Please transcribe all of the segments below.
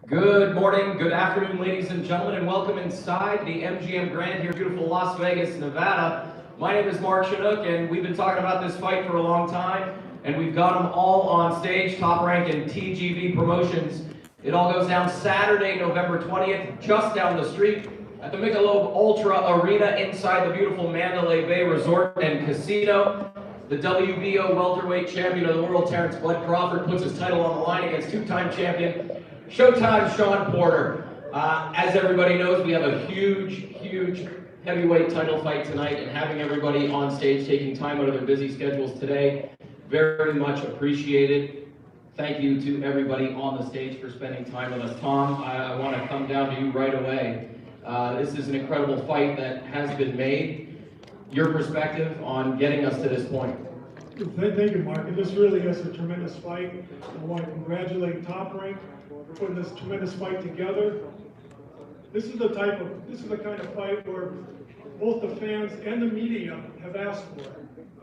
Good morning, good afternoon, ladies and gentlemen, and welcome inside the MGM Grand here in beautiful Las Vegas, Nevada. My name is Mark Chinook, and we've been talking about this fight for a long time, and we've got them all on stage, Top Rank and TGV Promotions. It all goes down Saturday, November 20th, just down the street at the Michelob Ultra Arena inside the beautiful Mandalay Bay Resort and Casino. The WBO welterweight champion of the world, Terence Crawford, puts his title on the line against two-time champion Showtime Shawn Porter. As everybody knows, we have a huge heavyweight title fight tonight, and having everybody on stage taking time out of their busy schedules today, very much appreciated. Thank you to everybody on the stage for spending time with us. Tom, I want to come down to you right away. This is an incredible fight that has been made. Your perspective on getting us to this point. Thank you, Mark. And this really is a tremendous fight. I want to congratulate Top Rank for putting this tremendous fight together. This is the kind of fight where both the fans and the media have asked for it,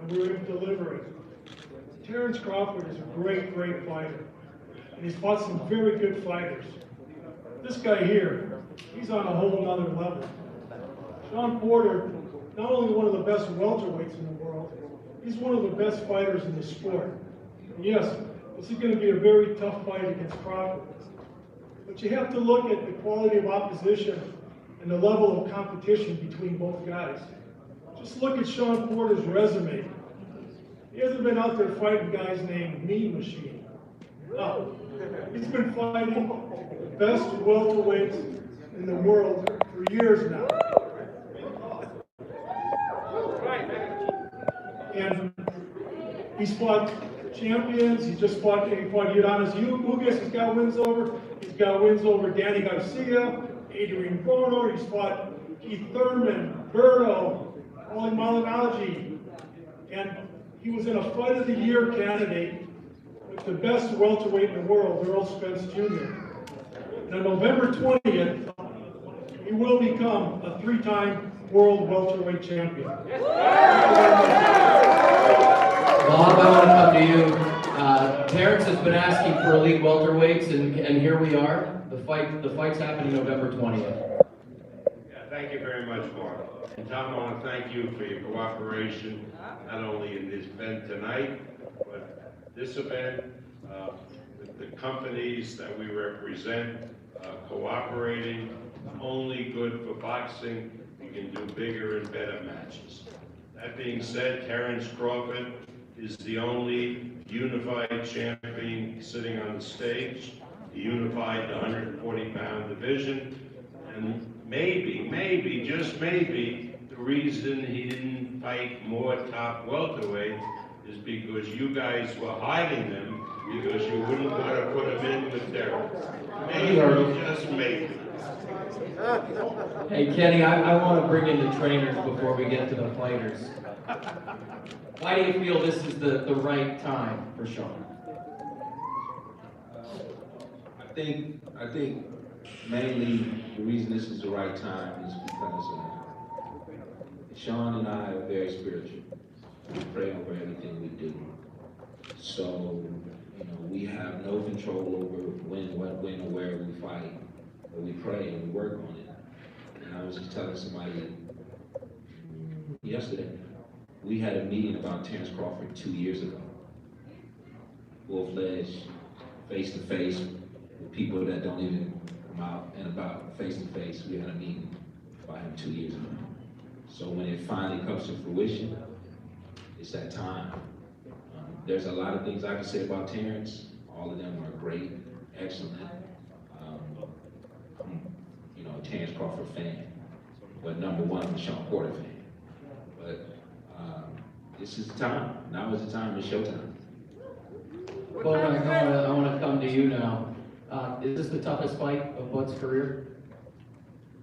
and we were able to deliver it. Terence Crawford is a great fighter, and he's fought some very good fighters. This guy here, he's on a whole other level. Shawn Porter, not only one of the best welterweights in the world, he's one of the best fighters in the sport. And yes, this is going to be a very tough fight against Crawford. But you have to look at the quality of opposition and the level of competition between both guys. Just look at Shawn Porter's resume. He hasn't been out there fighting guys named Mean Machine. No. He's been fighting the best welterweights in the world for years now. And he's fought champions. He fought Udonis Ugas. He's got wins over. He's got wins over Danny Garcia, Adrian Bono. He's fought Keith Thurman, Berto, Oli Malignaggi. And he was in a Fight of the Year candidate with the best welterweight in the world, Earl Spence Jr. And on November 20th, he will become a three-time world welterweight champion. Bob, I want to come to you. Terence has been asking for elite welterweights, and here we are. The fight's happening November 20th. Yeah, thank you very much, Mark. And Tom, I want to thank you for your cooperation, not only in this event tonight, but this event, the companies that we represent, cooperating, only good for boxing. We can do bigger and better matches. That being said, Terence Crawford is the only unified champion sitting on the stage. He unified the 140-pound division, and maybe, just maybe, the reason he didn't fight more top welterweights is because you guys were hiding them because you wouldn't want to put them in with Terence. Maybe, just maybe. Hey, Kenny, I want to bring in the trainers before we get to the fighters. Why do you feel this is the right time for Shawn? I think mainly the reason this is the right time is because Shawn and I are very spiritual. We pray over everything we do. So, we have no control over when, what, when, or where we fight. But we pray and we work on it. And I was just telling somebody yesterday, we had a meeting about Terence Crawford 2 years ago. Full-fledged, face-to-face, with people that don't even come out and about face-to-face. We had a meeting about him 2 years ago. So when it finally comes to fruition, it's that time. There's a lot of things I can say about Terence. All of them are great, excellent. I'm a Terence Crawford fan, but #1, I'm a Shawn Porter fan. But this is the time. Now is the time. It's showtime. Well, I want to come to you now. Is this the toughest fight of Bud's career?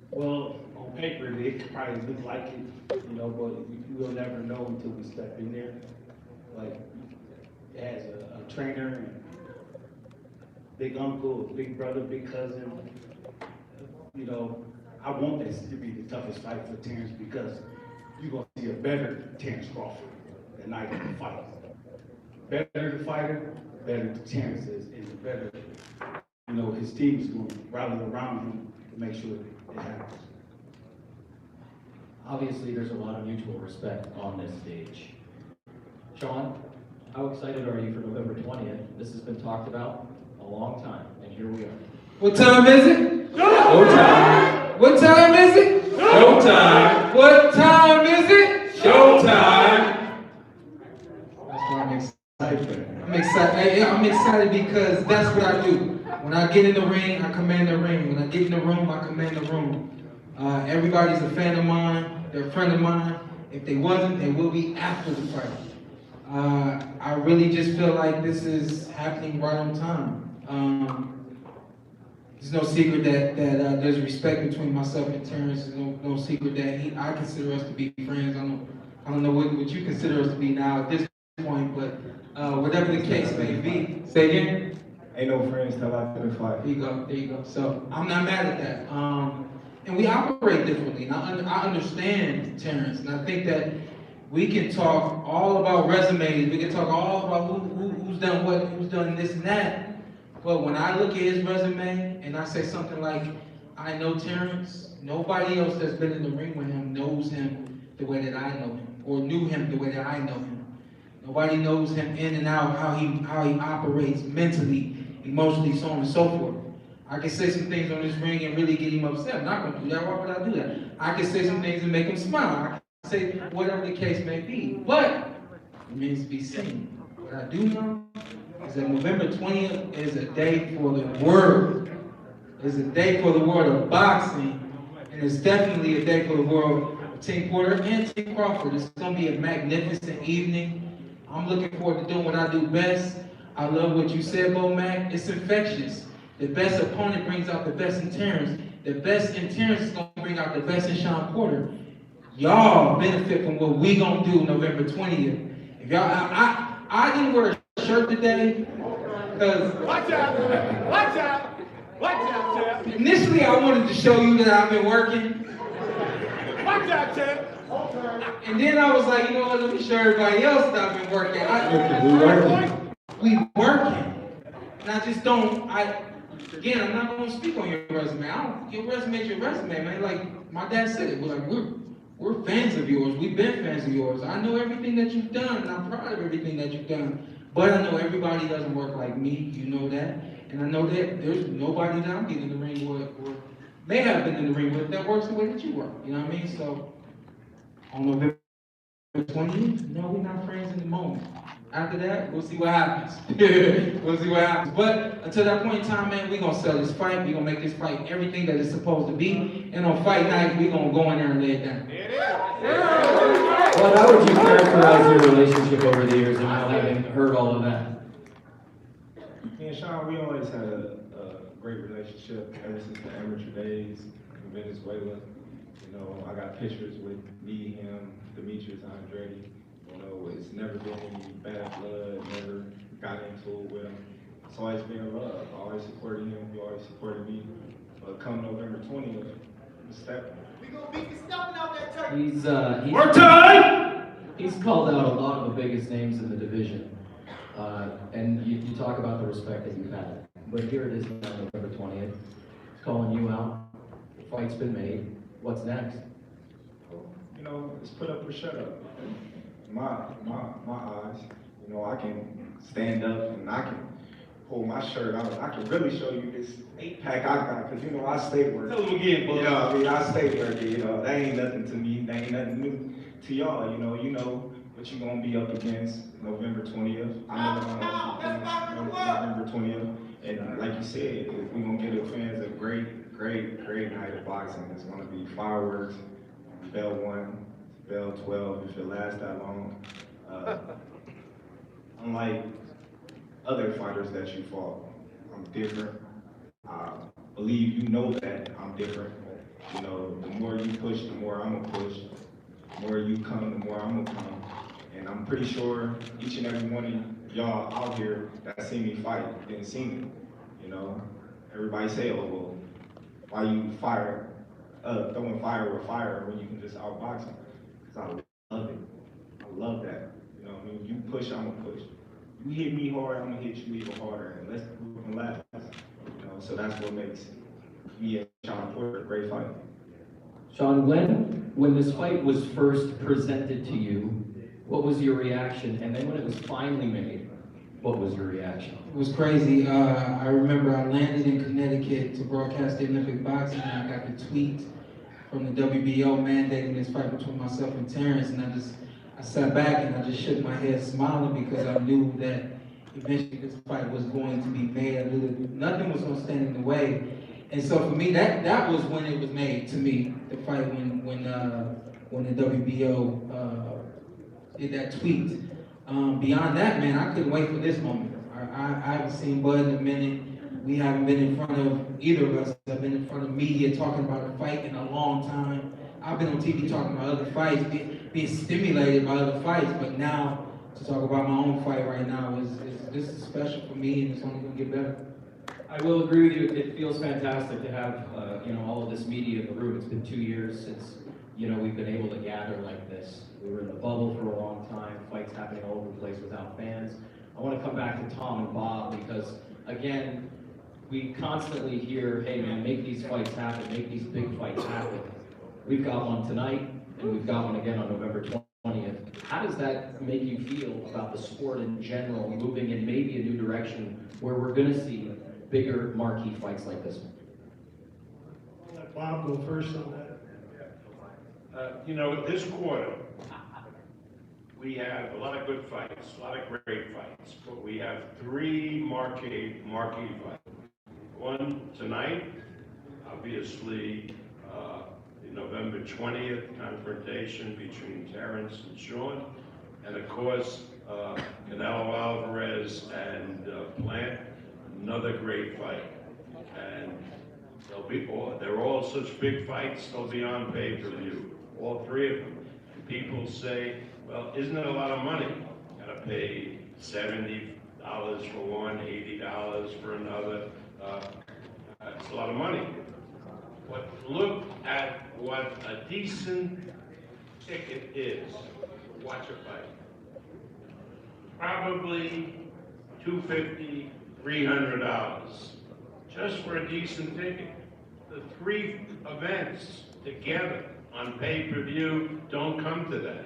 Well, on paper, it probably look like it, but you will never know until we step in there. Like, it has a trainer, and big uncle, big brother, big cousin. I want this to be the toughest fight for Terence because you're going to see a better Terence Crawford the night of the fight. Better the fighter, better the Terence is, and the better you know, his team is going to rally around him to make sure it happens. Obviously, there's a lot of mutual respect on this stage. Shawn, how excited are you for November 20th? This has been talked about a long time, and here we are. What time is it? Showtime. What time is it? Showtime. What time is it? Showtime. That's why I'm excited. I'm excited because that's what I do. When I get in the ring, I command the ring. When I get in the room, I command the room. Everybody's a fan of mine. They're a friend of mine. If they wasn't, they will be after the fight. I really just feel like this is happening right on time. There's no secret that there's respect between myself and Terence. There's no secret that I consider us to be friends. I don't know what you consider us to be now at this point, but whatever the case may be. Say again? Ain't no friends till after the fight. There you go. So I'm not mad at that. And we operate differently. And I understand Terence, and I think that we can talk all about resumes. We can talk all about who's done what, who's done this and that. But when I look at his resume and I say something like, I know Terence, nobody else that's been in the ring with him knows him the way that I know him, or knew him the way that I know him. Nobody knows him in and out, how he operates mentally, emotionally, so on and so forth. I can say some things on this ring and really get him upset. I'm not gonna do that. Why would I do that? I can say some things and make him smile. I can say whatever the case may be. But it remains to be seen. What I do know is that November 20th is a day for the world. It's a day for the world of boxing, and it's definitely a day for the world of Team Porter and Team Crawford. It's gonna be a magnificent evening. I'm looking forward to doing what I do best. I love what you said, Bo Mac. It's infectious. The best opponent brings out the best in Terence. The best in Terence is gonna bring out the best in Shawn Porter. Y'all benefit from what we gonna do November 20th. If y'all, I didn't wear a shirt today because Watch out, Chad. Initially I wanted to show you that I've been working, Watch out, Chad. and then I was like, you know what? Let me show everybody else that I've been working. We working, and I just don't. Again, I'm not gonna speak on your resume. Your resume is your resume, man. Like my dad said it. We're fans of yours. We've been fans of yours. I know everything that you've done, and I'm proud of everything that you've done. But I know everybody doesn't work like me. You know that, and I know that there's nobody that I'm getting in the ring with, or may have been in the ring with, that works the way that you work. You know what I mean? So on November 20th, no, we're not friends in the moment. After that, we'll see what happens. We'll see what happens. But until that point in time, man, we're going to sell this fight. We're going to make this fight everything that it's supposed to be. And on fight night, we're going to go in there and lay it down. Well, how would you characterize your relationship over the years, and now having heard all of that? Me and Shawn, we always had a great relationship ever since the amateur days in Venezuela. You know, I got pictures with me, him, Demetrius, Andretti. You know, it's never been any bad blood, never got into it with him. It's always been love. I always supported him, he always supported me. But come November 20th, step. We gonna beat the stuffing out that turkey. He's called out a lot of the biggest names in the division, and you talk about the respect that you've had. But here it is on November 20th. He's calling you out. The fight's been made. What's next? You know, it's put up or shut up. My eyes, you know, I can stand up and I can pull my shirt out. I can really show you this 8-pack I got, because, you know, I stay working. Tell him again, bud. You know, I mean, I stay working, you know, that ain't nothing to me, that ain't nothing new to y'all, you know what you gonna be up against November 20th. I know November 20th, and like you said, we gonna give the fans a great night of boxing. It's gonna be fireworks, bell 1, bell 12, if it lasts that long. Unlike other fighters that you fought, I'm different. I believe you know that I'm different. You know, the more you push, the more I'm gonna push. The more you come, the more I'm gonna come. And I'm pretty sure each and every one of y'all out here that see me fight didn't see me. You know, everybody say, oh, well, why you throwing fire with fire when you can just outbox them? Because I love it. I love that. You know, when you push, I'm gonna push. You hit me hard, I'm gonna hit you even harder, and let's move and last. You know, so that's what makes me and Shawn Porter a great fight. Shawn, when this fight was first presented to you, what was your reaction? And then when it was finally made, what was your reaction? It was crazy. I remember I landed in Connecticut to broadcast the Olympic boxing, and I got the tweet from the WBO mandating this fight between myself and Terence, and I sat back and I just shook my head smiling because I knew that eventually this fight was going to be made. I knew that nothing was going to stand in the way. And so for me, that was when it was made to me, the fight when the WBO did that tweet. Beyond that, man, I couldn't wait for this moment. I haven't seen Bud in a minute. We haven't been in front of, either of us have been in front of media talking about a fight in a long time. I've been on TV talking about other fights, being stimulated by other fights, but now to talk about my own fight right now this is special for me, and it's only gonna get better. I will agree with you. It feels fantastic to have all of this media in the room. It's been 2 years since we've been able to gather like this. We were in the bubble for a long time. Fights happening all over the place without fans. I want to come back to Tom and Bob because again, we constantly hear, hey man, make these fights happen, make these big fights happen. We've got one tonight, and we've got one again on November 20th. How does that make you feel about the sport in general, moving in maybe a new direction where we're going to see bigger marquee fights like this one? I'll let Bob go first on that. This quarter, we have a lot of good fights, a lot of great fights, but we have three marquee fights. One tonight, obviously, the November 20th confrontation between Terence and Shawn, and of course, Canelo Alvarez and Plant, another great fight. And they're all such big fights, they'll be on pay-per-view, all three of them. And people say, well, isn't it a lot of money? Gotta pay $70 for one, $80 for another. It's a lot of money. But look at what a decent ticket is. Watch a fight. Probably $250, $300 just for a decent ticket. The three events together on pay-per-view don't come to that.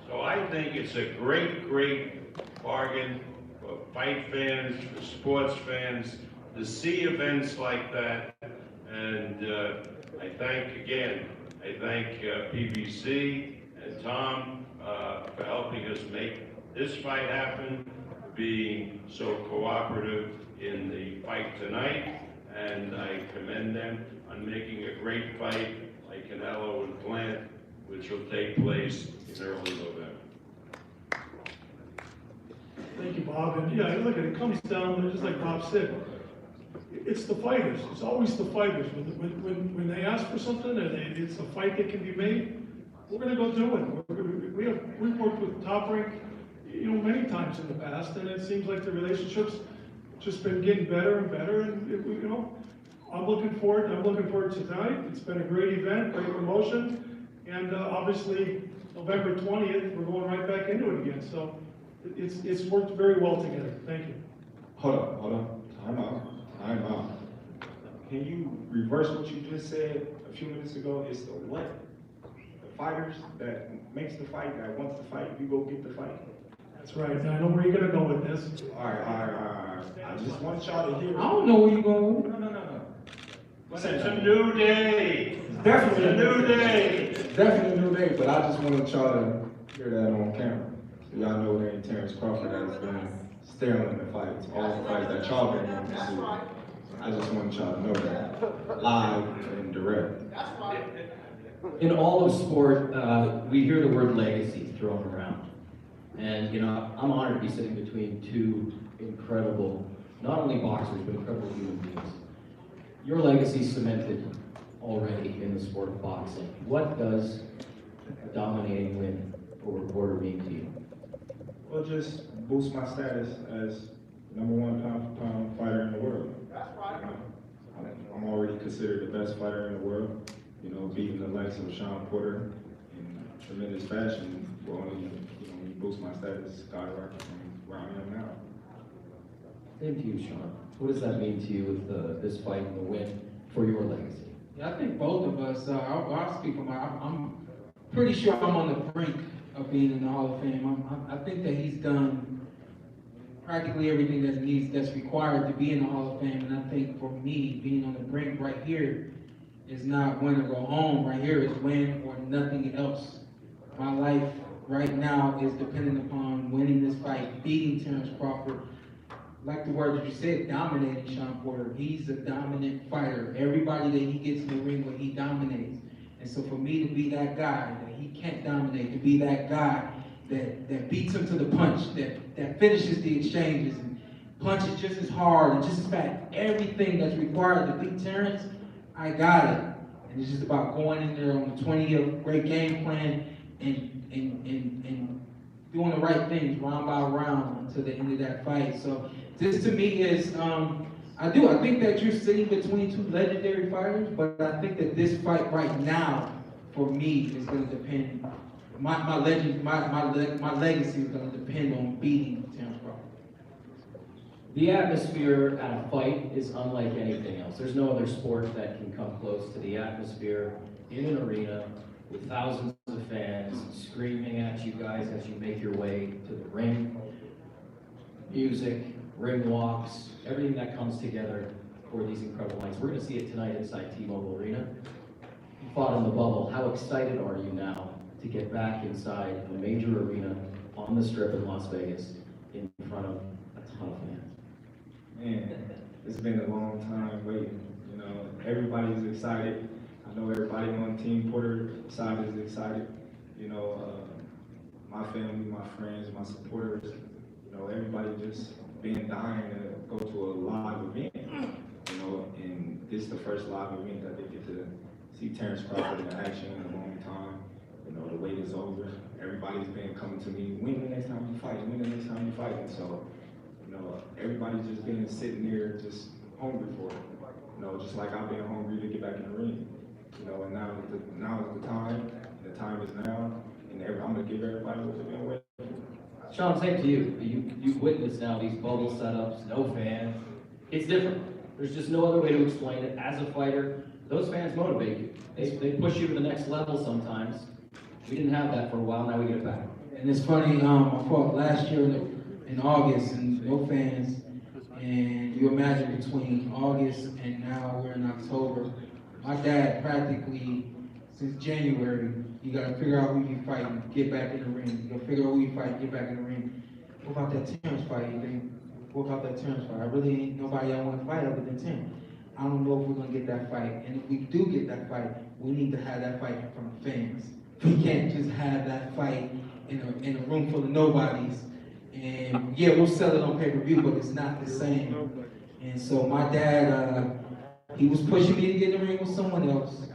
So I think it's a great, great bargain for fight fans, for sports fans, to see events like that. And I thank PBC and Tom for helping us make this fight happen, being so cooperative in the fight tonight. And I commend them on making a great fight like Canelo and Plant, which will take place in early November. Thank you, Bob. And yeah, look, it comes down, just like Bob said, it's the fighters. It's always the fighters. When they ask for something and it's a fight that can be made, we're going to go do it. We've worked with Top Rank, many times in the past, and it seems like the relationship's just been getting better and better. And I'm looking forward to tonight. It's been a great event, great promotion, and obviously November 20th, we're going right back into it again. So it's worked very well together. Thank you. Hold on. Time out. Can you reverse what you just said a few minutes ago? It's the what? The fighters that makes the fight, that wants the fight, you go get the fight. That's right. Now I know where you're going to go with this. All right. I just want y'all to hear. I don't know where you're going. No. But it's a new day. Definitely a new day. It's definitely a new day, but I just wanted y'all to hear that on camera. So y'all know there ain't Terence Crawford has been stealing the fights, all the fights that y'all been wanting to see. I just want y'all to know that, live and direct. In all of sport, we hear the word legacy thrown around. And, I'm honored to be sitting between two incredible, not only boxers, but incredible human beings. Your legacy cemented already in the sport of boxing. What does a dominating win over Porter mean to you? Well, just boost my status as #1 pound-for-pound fighter in the world. I'm already considered the best fighter in the world. Beating the likes of Shawn Porter in tremendous fashion will only, boost my status skyrocket from where I am now. Same to you, Shawn. What does that mean to you with this fight and the win for your legacy? Yeah, I think both of us, I'll speak for I'm pretty sure I'm on the brink of being in the Hall of Fame. I think that he's done practically everything that's required to be in the Hall of Fame. And I think for me, being on the brink right here is not win or go home. Right here is win or nothing else. My life right now is dependent upon winning this fight, beating Terence Crawford. Like the word that you said, dominating Shawn Porter. He's a dominant fighter. Everybody that he gets in the ring with, he dominates. And so for me to be that guy that he can't dominate, to be that guy that beats him to the punch, that finishes the exchanges and punches just as hard and just as fast, everything that's required to beat Terence, I got it. And it's just about going in there on the 20-year great game plan and doing the right things round by round until the end of that fight. So this to me is, I think that you're sitting between two legendary fighters, but I think that this fight right now, for me, is going to depend, my legacy is going to depend on beating Terence Crawford. The atmosphere at a fight is unlike anything else. There's no other sport that can come close to the atmosphere in an arena with thousands of fans screaming at you guys as you make your way to the ring. Music, ring walks, everything that comes together for these incredible nights. We're going to see it tonight inside T-Mobile Arena. You fought in the bubble. How excited are you now to get back inside a major arena on the Strip in Las Vegas in front of a ton of fans? Man, it's been a long time waiting. You know, everybody's excited. I know everybody on Team Porter side is excited. You know, my family, my friends, my supporters, you know, everybody just been dying to go to a live event. You know, and this is the first live event that they get to see Terence Crawford in action in a long time. You know, the wait is over. Everybody's been coming to me, when the next time you fight, when the next time you fight. And so, you know, everybody's just been sitting there just hungry for it. You know, just like I've been hungry to get back in the ring. You know, and now is the time. The time is now, and I'm gonna give everybody what they've been waiting for. Shawn, same to you. You've witnessed now these bubble setups, no fans. It's different. There's just no other way to explain it. As a fighter, those fans motivate you. They push you to the next level sometimes. We didn't have that for a while, now we get it back. And it's funny, I fought last year in August and no fans. And you imagine between August and now we're in October. My dad practically, since January, you gotta figure out who you fight and get back in the ring. You gotta figure out who you fight and get back in the ring. What about that Terence fight, you think? What about that Terence fight? I really ain't nobody I wanna fight other than Terence. I don't know if we're gonna get that fight. And if we do get that fight, we need to have that fight in front of fans. We can't just have that fight in a room full of nobodies. And yeah, we'll sell it on pay-per-view, but it's not the same. And so my dad, he was pushing me to get in the ring with someone else.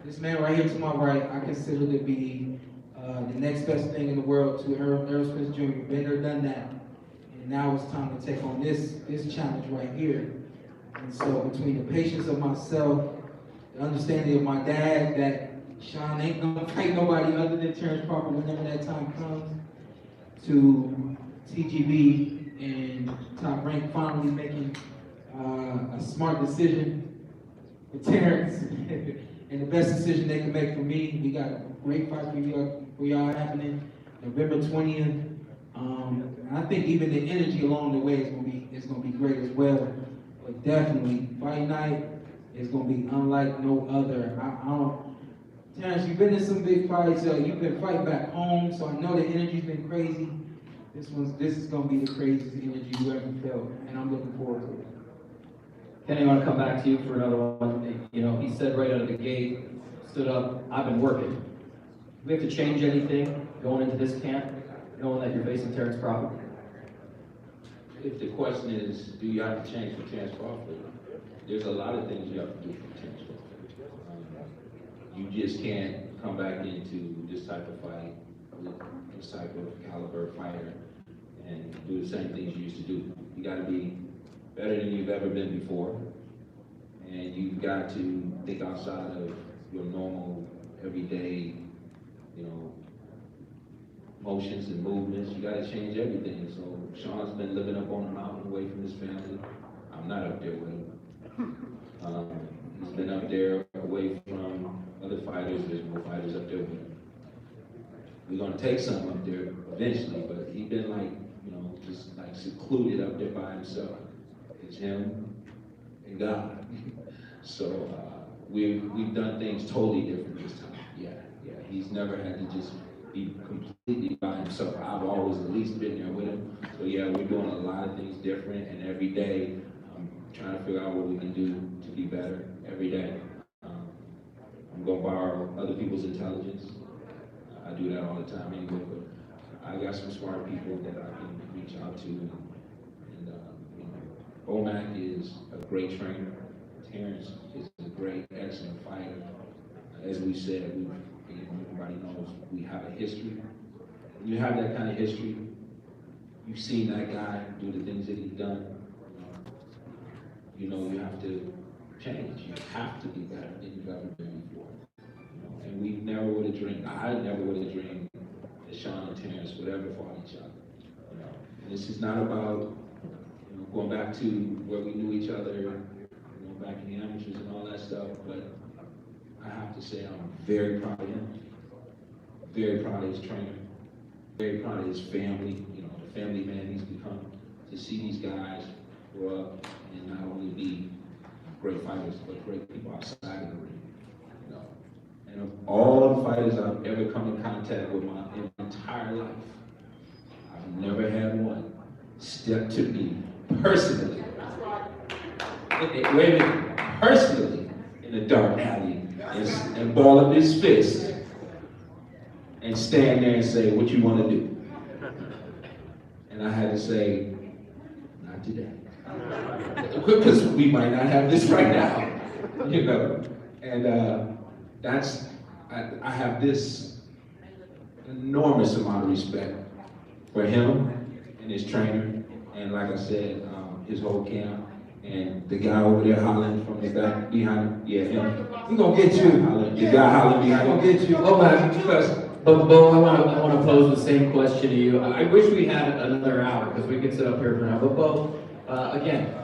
This man right here to my right, I consider to be the next best thing in the world to Errol Spence Jr. Been there, done that. And now it's time to take on this challenge right here. And so between the patience of myself, the understanding of my dad that Shawn ain't gonna fight nobody other than Terence Crawford whenever that time comes, to TGB and Top Rank finally making a smart decision for Terence and the best decision they can make for me. We got a great fight for y'all happening November 20th. And I think even the energy along the way is gonna be great as well. But definitely, fight night is gonna be unlike no other. Terence, you've been in some big fights. You've been fighting back home, so I know the energy's been crazy. This is gonna be the craziest energy you ever felt, and I'm looking forward to it. Kenny, I want to come back to you for another one. You know, he said right out of the gate, stood up, I've been working. Do we have to change anything going into this camp, knowing that you're facing Terence Crawford? If the question is, do you have to change for Terence Crawford? There's a lot of things you have to do for Terence Crawford. You just can't come back into this type of fight with this type of caliber fighter and do the same things you used to do. You got to be better than you've ever been before, and you've got to think outside of your normal, everyday, motions and movements. You gotta change everything. So Shawn's been living up on the mountain away from his family. I'm not up there with him. He's been up there away from other fighters. There's more fighters up there with him. We're gonna take some up there eventually, but he's been like, you know, just like secluded up there by himself. It's him and God. So we've done things totally different this time. Yeah. He's never had to just be completely by himself. I've always at least been there with him. So yeah, we're doing a lot of things different, and every day I'm trying to figure out what we can do to be better every day. I'm gonna borrow other people's intelligence. I do that all the time anyway, but I got some smart people that I can reach out to, and you know, Omac is a great trainer. Terence is a great, excellent fighter. As we said, everybody knows we have a history. When you have that kind of history, you've seen that guy do the things that he's done. You know you have to change. You have to be better than you've ever been before. And we never would have dreamed, I never would have dreamed that Shawn and Terence would ever fought each other. You know, and this is not about, you know, going back to where we knew each other, you know, back in the amateurs and all that stuff, but I have to say I'm very proud of him, very proud of his trainer, very proud of his family, you know, the family man he's become, to see these guys grow up and not only be great fighters, but great people outside of the ring. You know, and of all the fighters I've ever come in contact with in my entire life, I've never had one step to me personally. Wait a minute, personally, in a dark alley and ball up his fist and stand there and say, "What you want to do?" And I had to say, "Not today." Because we might not have this right now, you know. And I have this enormous amount of respect for him and his trainer, and like I said, his whole camp, and the guy over there hollering from the back behind him. Yeah, him. He gonna get you. The guy hollering behind him. Gonna get you. Oh man, but Bo, I want to pose the same question to you. I wish we had another hour because we could sit up here for now. But Bo, again,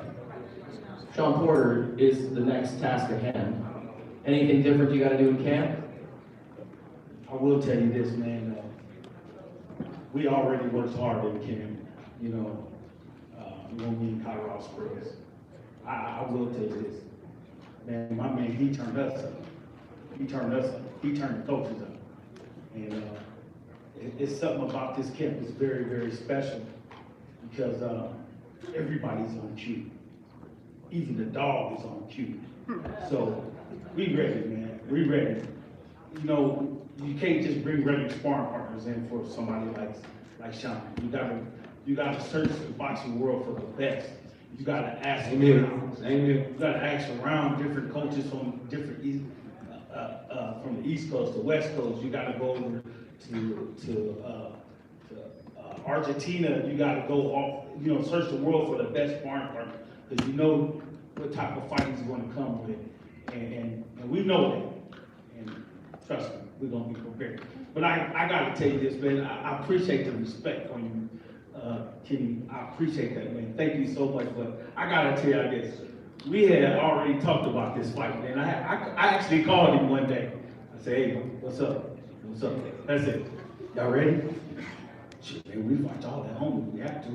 Shawn Porter is the next task at hand. Anything different you got to do in camp? I will tell you this, man. We already worked hard in camp. You know, when we in Colorado Springs. I will tell you this, man. My man, he turned us up. He turned us up. He turned the coaches up. And it's something about this camp that's very, very special because everybody's on cue. Even the dog is on cue. So we ready, man. We ready. You know, you can't just bring regular sparring partners in for somebody like Shawn. You gotta search the boxing world for the best. You gotta ask around. You gotta ask around different coaches from different from the East Coast to West Coast. You gotta go over to Argentina. You gotta go off. You know, search the world for the best sparring partner because you know what type of fight he's going to come with, and we know that. And trust me, we're gonna be prepared. But I gotta tell you this, man. I appreciate the respect on you. Kenny, I appreciate that, man. Thank you so much. But I gotta tell you this. We had already talked about this fight, man. I actually called him one day. I said, "Hey, what's up? What's up?" That's it. Y'all ready? Shit, man, we fight y'all at home if we have to.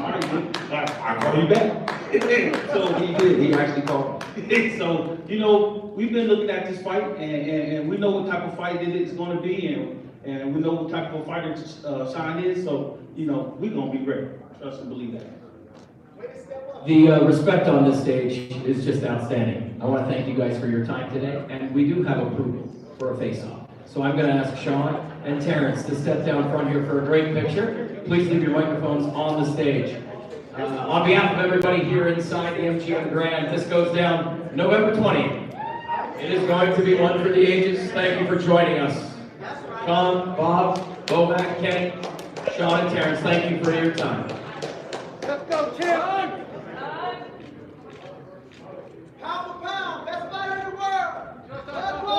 All right, man. I'll call you back. So he did. He actually called me. So, you know, we've been looking at this fight, and we know what type of fight it is going to be, and we know what type of fighter Shawn is, so, you know, we're going to be ready. Trust and believe that. The respect on this stage is just outstanding. I want to thank you guys for your time today, and we do have approval for a face-off. So I'm going to ask Shawn and Terence to step down front here for a great picture. Please leave your microphones on the stage. On behalf of everybody here inside the MGM Grand, this goes down November 20th. It is going to be one for the ages. Thank you for joining us. Shawn, Bob, Bomac, Kenny, Shawn, and Terence, thank you for your time. Let's go, champ! Pound for pound, best fighter in the world! Let's go!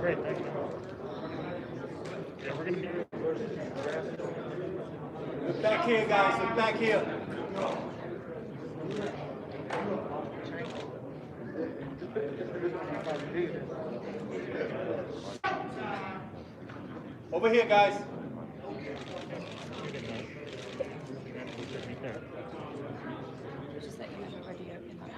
Great, thank you. Yeah, we're gonna be. Back here, guys. Look back here. Over here, guys. Just that you have already opened that.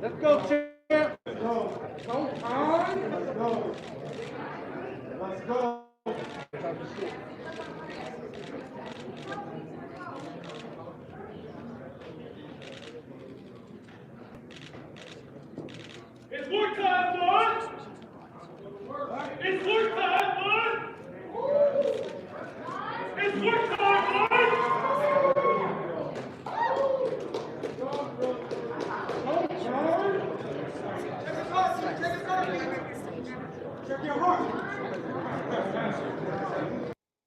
Let's go, champ. Let's go. Let's go. It's work time, boys! It's work time, boys! It's work